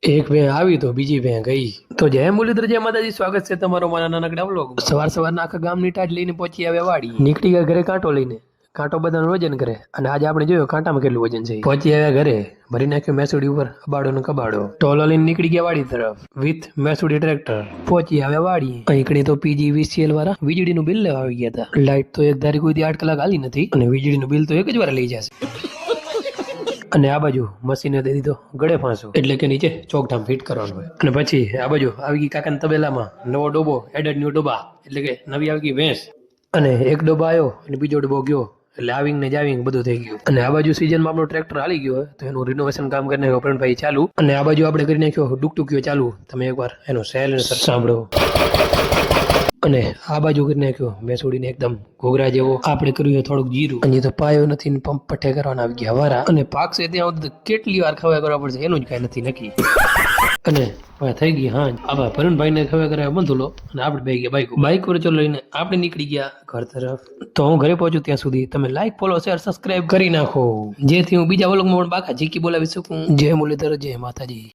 એક ભેં આવી તો બીજી ભેં ગઈ. તો જય મુરલીધર, જય માતાજી. સ્વાગત છે તમારો મારા નાનકડા વ્લોગ. સવારના આખા ગામની ટાટ લઈને પહોંચી આવ્યા વાડી. નીકળી ગયા ઘરે કાંટો લઈને. કાંટો બધાનું વજન કરે અને આજે આપણે જોયો કાંટામાં કેટલું વજન છે. પહોંચી આવ્યા ઘરે, ભરી નાખ્યો મેસુડી ઉપર અબાડો ને કબાડો. ટોલો લઈને નીકળી ગયા વાડી તરફ વિથ મેસુડી ટ્રેક્ટર. પહોંચી આવ્યા વાડી. અહીંકડી તો PGVCL વાળા વીજળીનું બિલ લેવા આવી ગયા હતા. લાઈટ તો એક ધારી કોઈ 8 કલાક હાલી નથી અને વીજળીનું બિલ તો એક જ વાર લઈ જશે. અને આ બાજુ મશીને દઈ દીધો ગળે ફાંસો, એટલે કે નીચે ચોકઠામ ફિટ કરવાનું હોય. અને પછી આ બાજુ આવી ગઈ કાકાના તબેલામાં નવો ડોબો, એડેડ ન્યુ ડોબા, એટલે કે નવી આવી ગઈ ભેંસ. અને એક ડોબો આવ્યો અને બીજો ડોબો ગયો, એટલે આવિંગ ને જાવિંગ બધું થઈ ગયું. અને આ બાજુ સીઝનમાં આપણો ટ્રેક્ટર હાલી ગયો હોય તો એનું રિનોવેશન કામ કરીને પ્રવીણભાઈ ચાલુ. અને આ બાજુ આપણે કરી નાખ્યો ડુકટુકીઓ ચાલુ. તમે એકવાર એનો સેલ સાંભળો. અને આ બાજુ કરી નાખ્યો મેસોડીને એકદમ ઘોઘરા જેવો. આપણે કર્યું થોડુંક જીરું. અને તો પાયો નથી ને પંપ પઠે કરવાના આવી ગયા વારા. અને પાક છે ત્યાં સુધી કેટલી વાર ખવાય કરવા પડશે એનું જ કઈ નથી નક્કી. અને થઈ ગઈ હા આપણા ભરણભાઈ ને ખવાય કરાવે બંધુલો. અને આપણે બે ગયા બાઈક પર ચલો લઈને આપણે નીકળી ગયા ઘર તરફ. તો હું ઘરે પહોંચું ત્યાં સુધી તમે લાઈક, ફોલો, શેર, સબસ્ક્રાઇબ કરી નાખો, જેથી હું બીજા વ્લોગમાં પણ બાકા ઝીકી બોલાવી શકું. જય મુરલીધર, જય માતાજી.